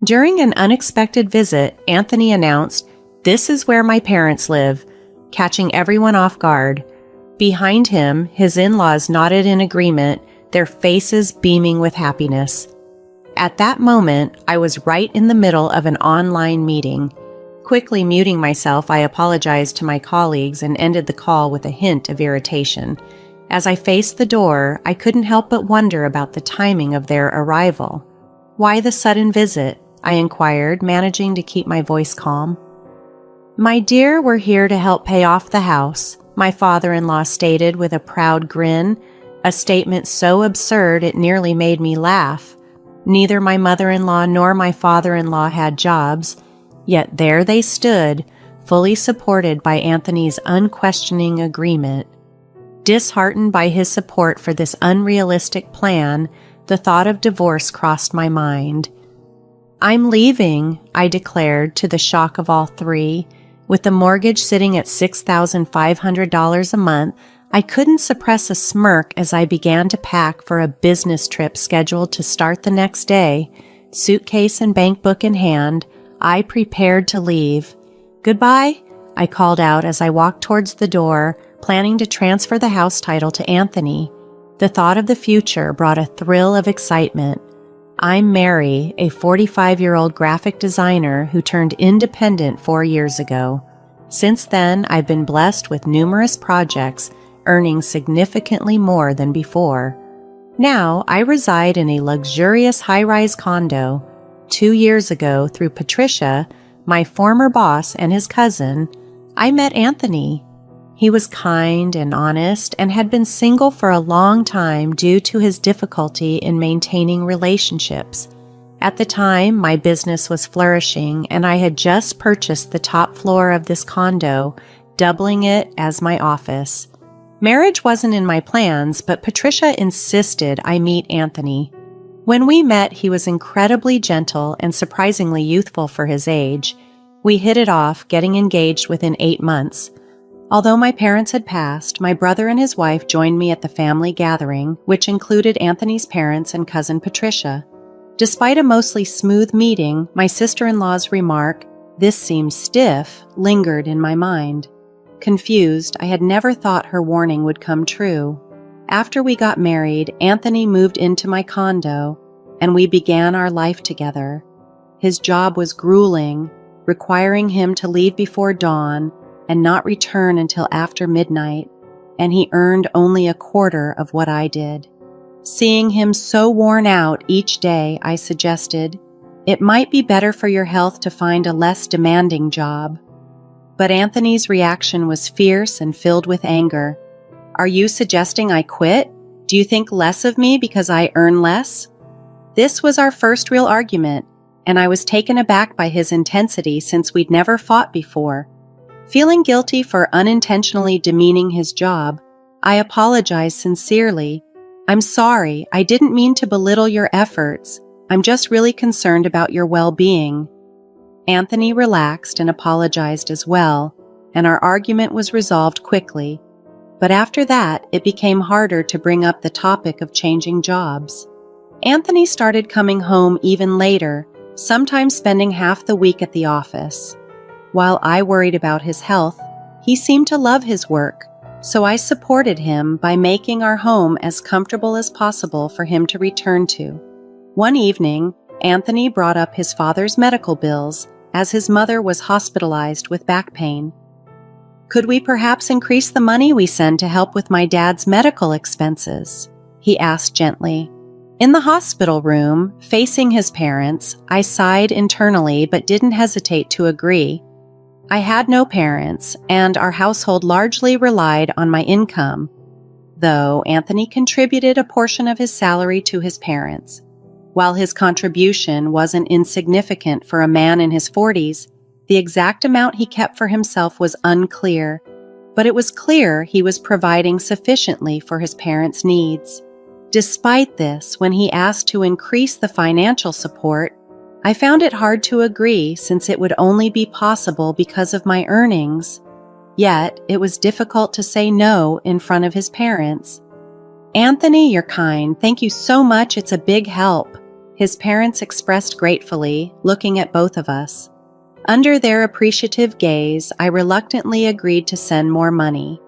During an unexpected visit, Anthony announced, "This is where my parents live," catching everyone off guard. Behind him, his in-laws nodded in agreement, their faces beaming with happiness. At that moment, I was right in the middle of an online meeting. Quickly muting myself, I apologized to my colleagues and ended the call with a hint of irritation. As I faced the door, I couldn't help but wonder about the timing of their arrival. "Why the sudden visit?" I inquired, managing to keep my voice calm. "My dear, we're here to help pay off the house," my father-in-law stated with a proud grin, a statement so absurd it nearly made me laugh. Neither my mother-in-law nor my father-in-law had jobs, yet there they stood, fully supported by Anthony's unquestioning agreement. Disheartened by his support for this unrealistic plan, the thought of divorce crossed my mind. "I'm leaving," I declared, to the shock of all three. With the mortgage sitting at $6,500 a month, I couldn't suppress a smirk as I began to pack for a business trip scheduled to start the next day. Suitcase and bank book in hand, I prepared to leave. "Goodbye," I called out as I walked towards the door, planning to transfer the house title to Anthony. The thought of the future brought a thrill of excitement. I'm Mary, a 45-year-old graphic designer who turned independent 4 years ago. Since then, I've been blessed with numerous projects, earning significantly more than before. Now, I reside in a luxurious high-rise condo. 2 years ago, through Patricia, my former boss and his cousin, I met Anthony. He was kind and honest and had been single for a long time due to his difficulty in maintaining relationships. At the time, my business was flourishing and I had just purchased the top floor of this condo, doubling it as my office. Marriage wasn't in my plans, but Patricia insisted I meet Anthony. When we met, he was incredibly gentle and surprisingly youthful for his age. We hit it off, getting engaged within 8 months. Although my parents had passed, my brother and his wife joined me at the family gathering, which included Anthony's parents and cousin Patricia. Despite a mostly smooth meeting, my sister-in-law's remark, "This seems stiff," lingered in my mind. Confused, I had never thought her warning would come true. After we got married, Anthony moved into my condo, and we began our life together. His job was grueling, requiring him to leave before dawn and not return until after midnight, and he earned only a quarter of what I did. Seeing him so worn out each day, I suggested, "It might be better for your health to find a less demanding job." But Anthony's reaction was fierce and filled with anger. "Are you suggesting I quit? Do you think less of me because I earn less?" This was our first real argument, and I was taken aback by his intensity since we'd never fought before. Feeling guilty for unintentionally demeaning his job, I apologized sincerely. "I'm sorry, I didn't mean to belittle your efforts. I'm just really concerned about your well-being." Anthony relaxed and apologized as well, and our argument was resolved quickly. But after that, it became harder to bring up the topic of changing jobs. Anthony started coming home even later, sometimes spending half the week at the office. While I worried about his health, he seemed to love his work, so I supported him by making our home as comfortable as possible for him to return to. One evening, Anthony brought up his father's medical bills as his mother was hospitalized with back pain. "Could we perhaps increase the money we send to help with my dad's medical expenses?" he asked gently. In the hospital room, facing his parents, I sighed internally but didn't hesitate to agree. I had no parents, and our household largely relied on my income, though Anthony contributed a portion of his salary to his parents. While his contribution wasn't insignificant for a man in his 40s, the exact amount he kept for himself was unclear, but it was clear he was providing sufficiently for his parents' needs. Despite this, when he asked to increase the financial support, I found it hard to agree since it would only be possible because of my earnings. Yet, it was difficult to say no in front of his parents. "Anthony, you're kind. Thank you so much. It's a big help." his parents expressed gratefully, looking at both of us. Under their appreciative gaze, I reluctantly agreed to send more money.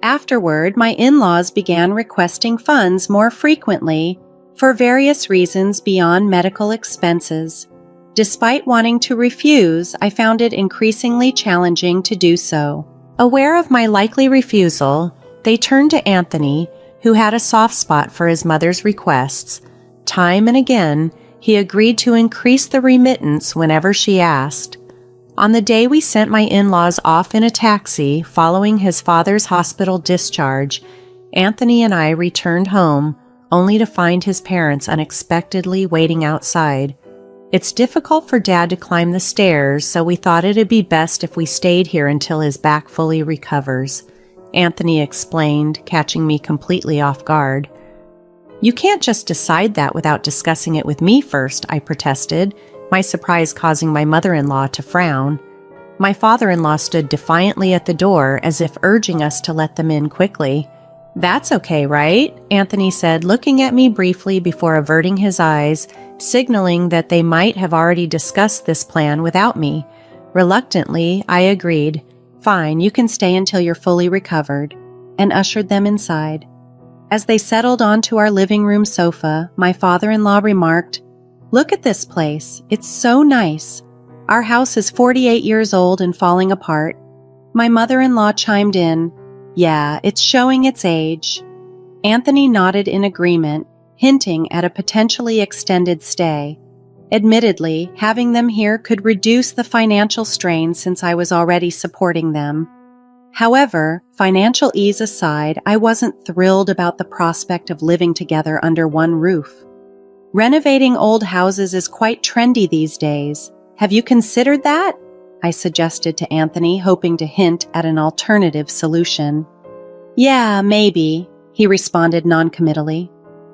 Afterward, my in-laws began requesting funds more frequently for various reasons beyond medical expenses. Despite wanting to refuse, I found it increasingly challenging to do so. Aware of my likely refusal, they turned to Anthony, who had a soft spot for his mother's requests. Time and again, he agreed to increase the remittance whenever she asked. On the day we sent my in-laws off in a taxi following his father's hospital discharge, Anthony and I returned home only to find his parents unexpectedly waiting outside. It's difficult for Dad to climb the stairs, so we thought it'd be best if we stayed here until his back fully recovers, Anthony explained, catching me completely off guard. You can't just decide that without discussing it with me first, I protested, my surprise causing my mother-in-law to frown. My father-in-law stood defiantly at the door as if urging us to let them in quickly. That's okay, right? Anthony said, looking at me briefly before averting his eyes, signaling that they might have already discussed this plan without me. Reluctantly, I agreed. Fine, you can stay until you're fully recovered, and ushered them inside. As they settled onto our living room sofa, my father-in-law remarked, "Look at this place. It's so nice. Our house is 48 years old and falling apart." My mother-in-law chimed in, "Yeah, it's showing its age." Anthony nodded in agreement, hinting at a potentially extended stay. Admittedly, having them here could reduce the financial strain since I was already supporting them. However, financial ease aside, I wasn't thrilled about the prospect of living together under one roof. Renovating old houses is quite trendy these days. Have you considered that? I suggested to Anthony, hoping to hint at an alternative solution. Yeah, maybe, he responded noncommittally.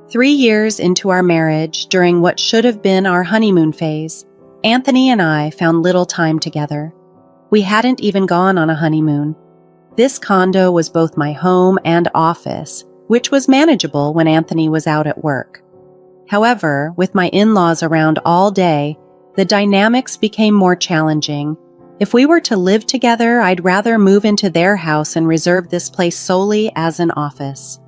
3 years into our marriage, during what should have been our honeymoon phase, Anthony and I found little time together. We hadn't even gone on a honeymoon. This condo was both my home and office, which was manageable when Anthony was out at work. However, with my in-laws around all day, the dynamics became more challenging. If we were to live together, I'd rather move into their house and reserve this place solely as an office.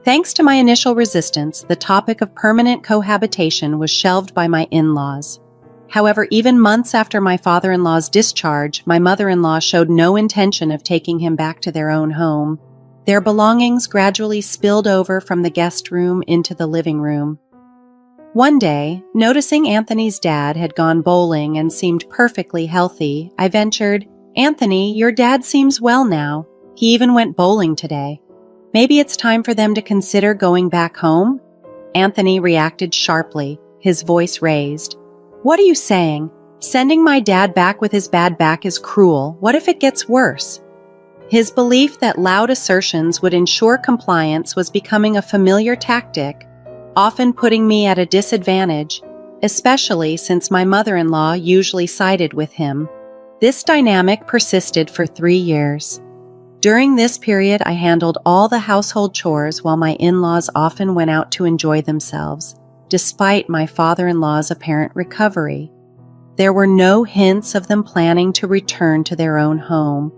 Thanks to my initial resistance, the topic of permanent cohabitation was shelved by my in-laws. However, even months after my father-in-law's discharge, my mother-in-law showed no intention of taking him back to their own home. Their belongings gradually spilled over from the guest room into the living room. One day, noticing Anthony's dad had gone bowling and seemed perfectly healthy, I ventured, "Anthony, your dad seems well now. He even went bowling today. Maybe it's time for them to consider going back home?" Anthony reacted sharply, his voice raised. "What are you saying? Sending my dad back with his bad back is cruel. What if it gets worse?" His belief that loud assertions would ensure compliance was becoming a familiar tactic, often putting me at a disadvantage, especially since my mother-in-law usually sided with him. This dynamic persisted for 3 years. During this period, I handled all the household chores while my in-laws often went out to enjoy themselves, despite my father-in-law's apparent recovery. There were no hints of them planning to return to their own home.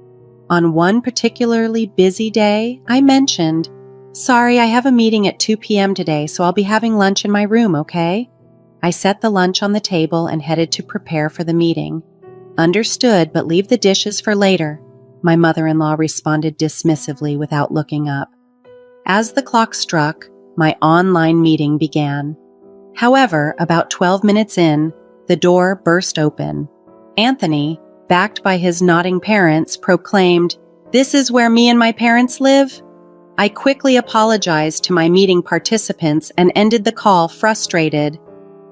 On one particularly busy day, I mentioned, "Sorry, I have a meeting at 2 p.m. today, so I'll be having lunch in my room, okay?" I set the lunch on the table and headed to prepare for the meeting. "Understood, but leave the dishes for later," my mother-in-law responded dismissively without looking up. As the clock struck, my online meeting began. However, about 12 minutes in, the door burst open. Anthony, backed by his nodding parents, proclaimed, "This is where me and my parents live?" I quickly apologized to my meeting participants and ended the call frustrated.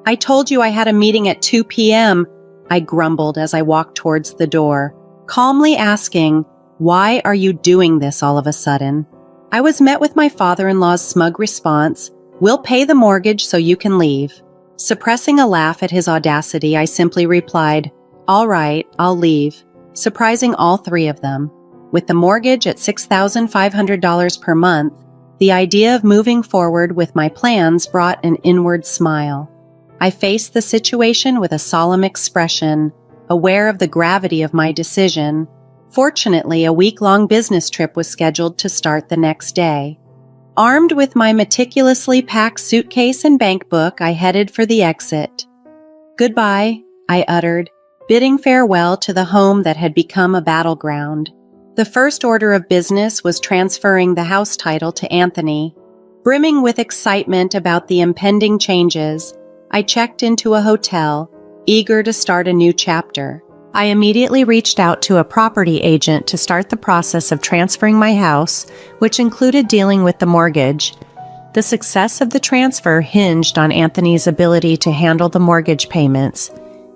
"I told you I had a meeting at 2 p.m., I grumbled as I walked towards the door, calmly asking, "Why are you doing this all of a sudden?" I was met with my father-in-law's smug response, "We'll pay the mortgage so you can leave." Suppressing a laugh at his audacity, I simply replied, "All right, I'll leave," surprising all three of them. With the mortgage at $6,500 per month, the idea of moving forward with my plans brought an inward smile. I faced the situation with a solemn expression, aware of the gravity of my decision. Fortunately, a week-long business trip was scheduled to start the next day. Armed with my meticulously packed suitcase and bank book, I headed for the exit. "Goodbye," I uttered, bidding farewell to the home that had become a battleground. The first order of business was transferring the house title to Anthony. Brimming with excitement about the impending changes, I checked into a hotel, eager to start a new chapter. I immediately reached out to a property agent to start the process of transferring my house, which included dealing with the mortgage. The success of the transfer hinged on Anthony's ability to handle the mortgage payments.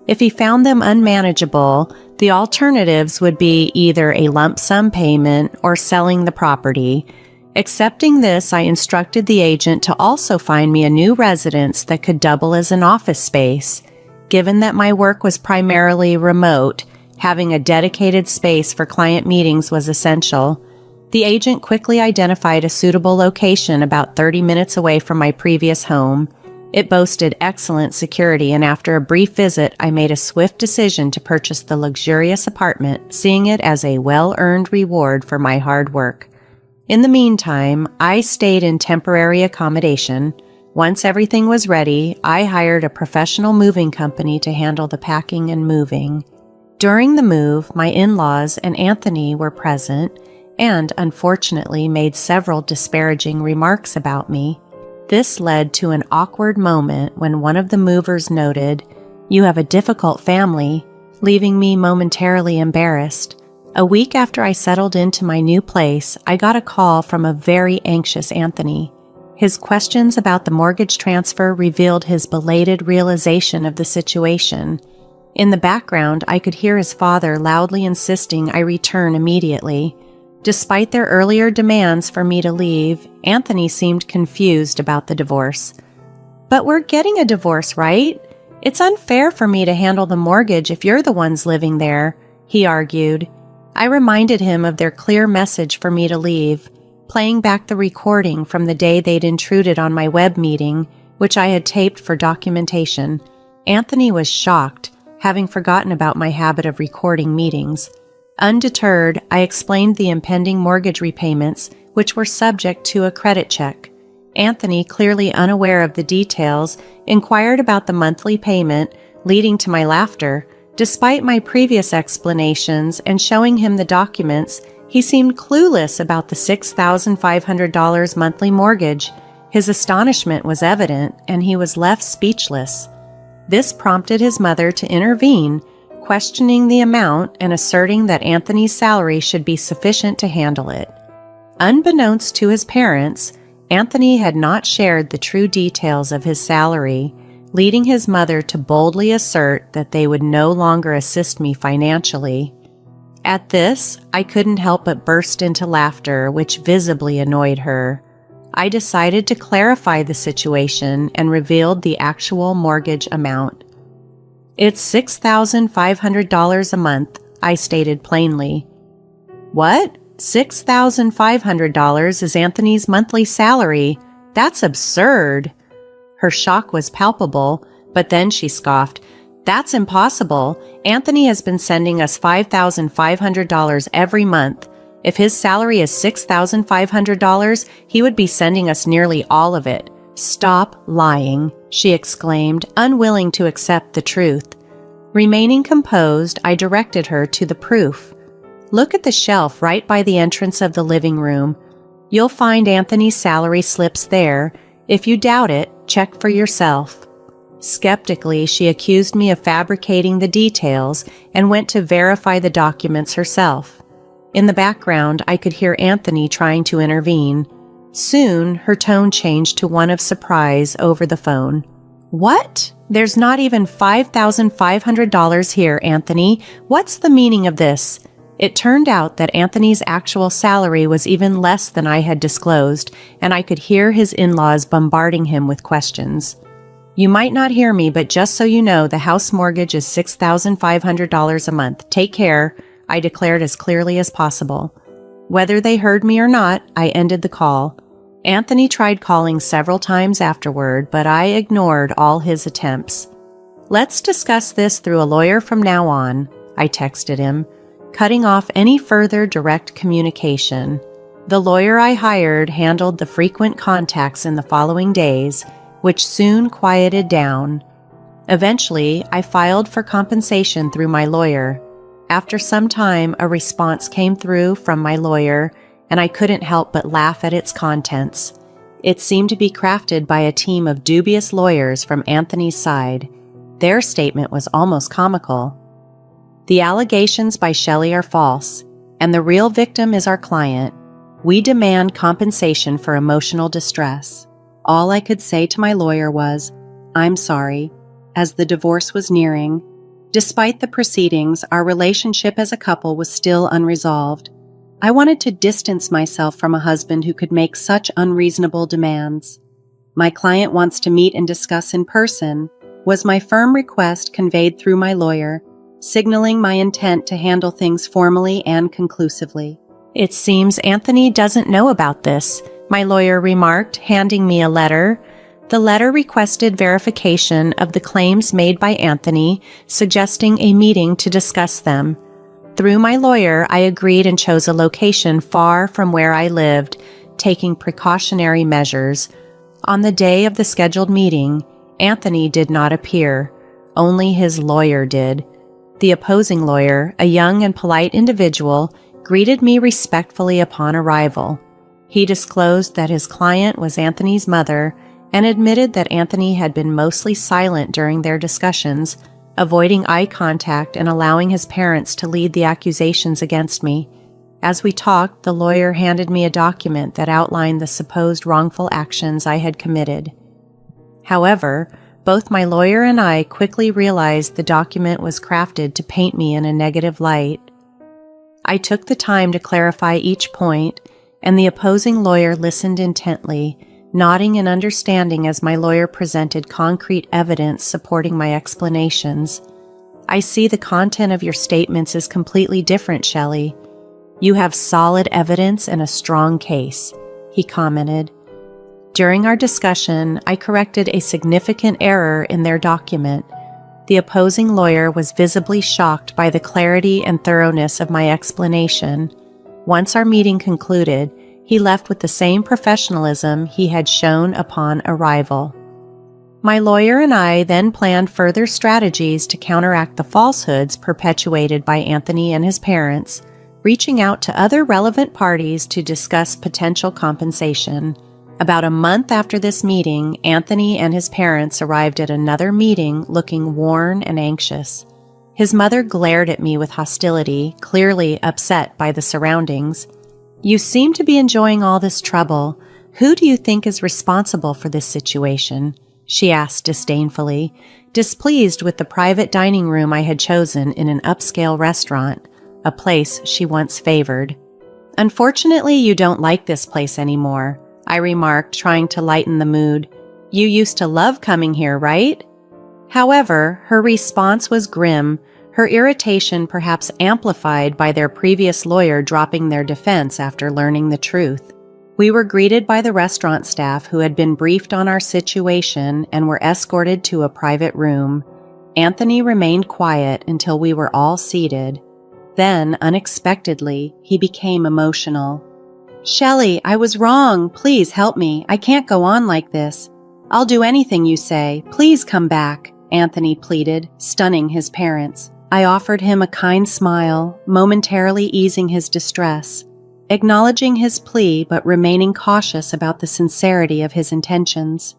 If he found them unmanageable, the alternatives would be either a lump sum payment or selling the property. Accepting this, I instructed the agent to also find me a new residence that could double as an office space. Given that my work was primarily remote, having a dedicated space for client meetings was essential. The agent quickly identified a suitable location about 30 minutes away from my previous home. It boasted excellent security, and after a brief visit, I made a swift decision to purchase the luxurious apartment, seeing it as a well-earned reward for my hard work. In the meantime, I stayed in temporary accommodation. Once everything was ready, I hired a professional moving company to handle the packing and moving. During the move, my in-laws and Anthony were present and, unfortunately, made several disparaging remarks about me. This led to an awkward moment when one of the movers noted, "You have a difficult family," leaving me momentarily embarrassed. A week after I settled into my new place, I got a call from a very anxious Anthony. His questions about the mortgage transfer revealed his belated realization of the situation. In the background, I could hear his father loudly insisting I return immediately. Despite their earlier demands for me to leave, Anthony seemed confused about the divorce. "But we're getting a divorce, right? It's unfair for me to handle the mortgage if you're the ones living there," he argued. I reminded him of their clear message for me to leave, playing back the recording from the day they'd intruded on my web meeting, which I had taped for documentation. Anthony was shocked, having forgotten about my habit of recording meetings. Undeterred, I explained the impending mortgage repayments, which were subject to a credit check. Anthony, clearly unaware of the details, inquired about the monthly payment, leading to my laughter. Despite my previous explanations and showing him the documents, he seemed clueless about the $6,500 monthly mortgage. His astonishment was evident, and he was left speechless. This prompted his mother to intervene, questioning the amount and asserting that Anthony's salary should be sufficient to handle it. Unbeknownst to his parents, Anthony had not shared the true details of his salary, leading his mother to boldly assert that they would no longer assist me financially. At this, I couldn't help but burst into laughter, which visibly annoyed her. I decided to clarify the situation and revealed the actual mortgage amount. "It's $6,500 a month," I stated plainly. "What? $6,500 is Anthony's monthly salary? That's absurd." Her shock was palpable, but then she scoffed. "That's impossible. Anthony has been sending us $5,500 every month. If his salary is $6,500, he would be sending us nearly all of it." "Stop lying," she exclaimed, unwilling to accept the truth. Remaining composed, I directed her to the proof. "Look at the shelf right by the entrance of the living room. You'll find Anthony's salary slips there. If you doubt it, check for yourself." Skeptically, she accused me of fabricating the details and went to verify the documents herself. In the background, I could hear Anthony trying to intervene. Soon, her tone changed to one of surprise over the phone. "What? There's not even $5,500 here, Anthony. What's the meaning of this?" It turned out that Anthony's actual salary was even less than I had disclosed, and I could hear his in-laws bombarding him with questions. "You might not hear me, but just so you know, the house mortgage is $6,500 a month. Take care," I declared as clearly as possible. Whether they heard me or not, I ended the call. Anthony tried calling several times afterward, but I ignored all his attempts. "Let's discuss this through a lawyer from now on," I texted him, cutting off any further direct communication. The lawyer I hired handled the frequent contacts in the following days, which soon quieted down. Eventually, I filed for compensation through my lawyer. After some time, a response came through from my lawyer, and I couldn't help but laugh at its contents. It seemed to be crafted by a team of dubious lawyers from Anthony's side. Their statement was almost comical. "The allegations by Shelley are false, and the real victim is our client. We demand compensation for emotional distress." All I could say to my lawyer was, "I'm sorry," as the divorce was nearing. Despite the proceedings, our relationship as a couple was still unresolved. I wanted to distance myself from a husband who could make such unreasonable demands. "My client wants to meet and discuss in person," was my firm request conveyed through my lawyer, signaling my intent to handle things formally and conclusively. "It seems Anthony doesn't know about this," my lawyer remarked, handing me a letter. The letter requested verification of the claims made by Anthony, suggesting a meeting to discuss them. Through my lawyer, I agreed and chose a location far from where I lived, taking precautionary measures. On the day of the scheduled meeting, Anthony did not appear. Only his lawyer did. The opposing lawyer, a young and polite individual, greeted me respectfully upon arrival. He disclosed that his client was Anthony's mother and admitted that Anthony had been mostly silent during their discussions, avoiding eye contact and allowing his parents to lead the accusations against me. As we talked, the lawyer handed me a document that outlined the supposed wrongful actions I had committed. However, both my lawyer and I quickly realized the document was crafted to paint me in a negative light. I took the time to clarify each point, and the opposing lawyer listened intently, nodding in understanding as my lawyer presented concrete evidence supporting my explanations. "I see the content of your statements is completely different, Shelley. You have solid evidence and a strong case," he commented. During our discussion, I corrected a significant error in their document. The opposing lawyer was visibly shocked by the clarity and thoroughness of my explanation. Once our meeting concluded, he left with the same professionalism he had shown upon arrival. My lawyer and I then planned further strategies to counteract the falsehoods perpetuated by Anthony and his parents, reaching out to other relevant parties to discuss potential compensation. About a month after this meeting, Anthony and his parents arrived at another meeting looking worn and anxious. His mother glared at me with hostility, clearly upset by the surroundings. "You seem to be enjoying all this trouble. Who do you think is responsible for this situation?" she asked disdainfully, displeased with the private dining room I had chosen in an upscale restaurant, a place she once favored. "Unfortunately, you don't like this place anymore," I remarked, trying to lighten the mood. "You used to love coming here, right?" However, her response was grim, her irritation perhaps amplified by their previous lawyer dropping their defense after learning the truth. We were greeted by the restaurant staff who had been briefed on our situation and were escorted to a private room. Anthony remained quiet until we were all seated. Then, unexpectedly, he became emotional. "Shelley, I was wrong. Please help me. I can't go on like this. I'll do anything you say. Please come back," Anthony pleaded, stunning his parents. I offered him a kind smile, momentarily easing his distress, acknowledging his plea but remaining cautious about the sincerity of his intentions.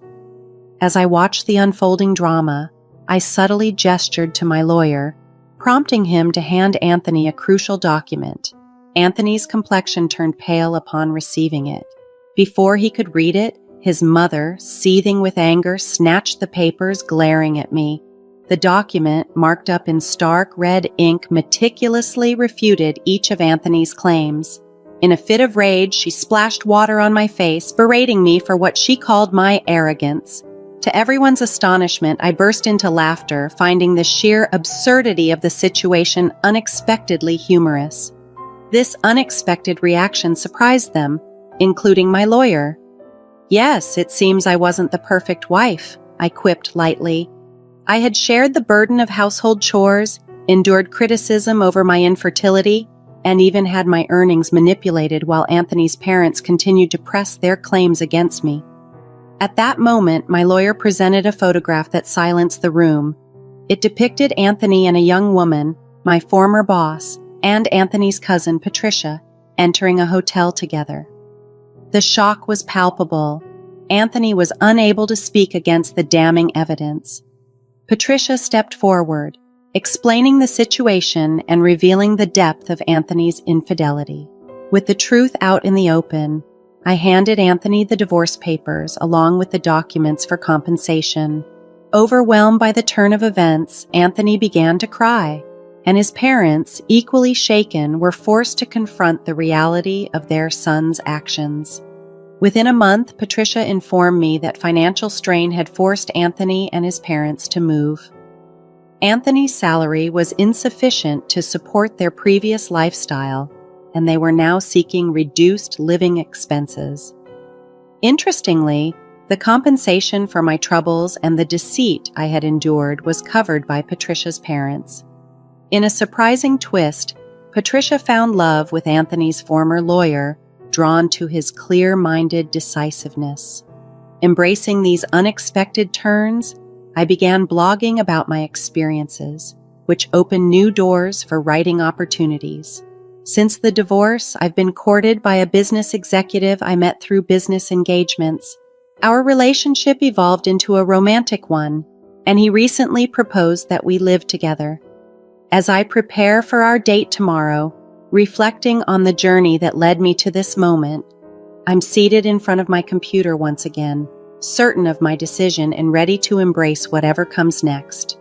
As I watched the unfolding drama, I subtly gestured to my lawyer, prompting him to hand Anthony a crucial document. Anthony's complexion turned pale upon receiving it. Before he could read it, his mother, seething with anger, snatched the papers, glaring at me. The document, marked up in stark red ink, meticulously refuted each of Anthony's claims. In a fit of rage, she splashed water on my face, berating me for what she called my arrogance. To everyone's astonishment, I burst into laughter, finding the sheer absurdity of the situation unexpectedly humorous. This unexpected reaction surprised them, including my lawyer. "Yes, it seems I wasn't the perfect wife," I quipped lightly. I had shared the burden of household chores, endured criticism over my infertility, and even had my earnings manipulated while Anthony's parents continued to press their claims against me. At that moment, my lawyer presented a photograph that silenced the room. It depicted Anthony and a young woman, my former boss, and Anthony's cousin, Patricia, entering a hotel together. The shock was palpable. Anthony was unable to speak against the damning evidence. Patricia stepped forward, explaining the situation and revealing the depth of Anthony's infidelity. With the truth out in the open, I handed Anthony the divorce papers along with the documents for compensation. Overwhelmed by the turn of events, Anthony began to cry, and his parents, equally shaken, were forced to confront the reality of their son's actions. Within a month, Patricia informed me that financial strain had forced Anthony and his parents to move. Anthony's salary was insufficient to support their previous lifestyle, and they were now seeking reduced living expenses. Interestingly, the compensation for my troubles and the deceit I had endured was covered by Patricia's parents. In a surprising twist, Patricia found love with Anthony's former lawyer, drawn to his clear-minded decisiveness. Embracing these unexpected turns, I began blogging about my experiences, which opened new doors for writing opportunities. Since the divorce, I've been courted by a business executive I met through business engagements. Our relationship evolved into a romantic one, and he recently proposed that we live together. As I prepare for our date tomorrow, reflecting on the journey that led me to this moment, I'm seated in front of my computer once again, certain of my decision and ready to embrace whatever comes next.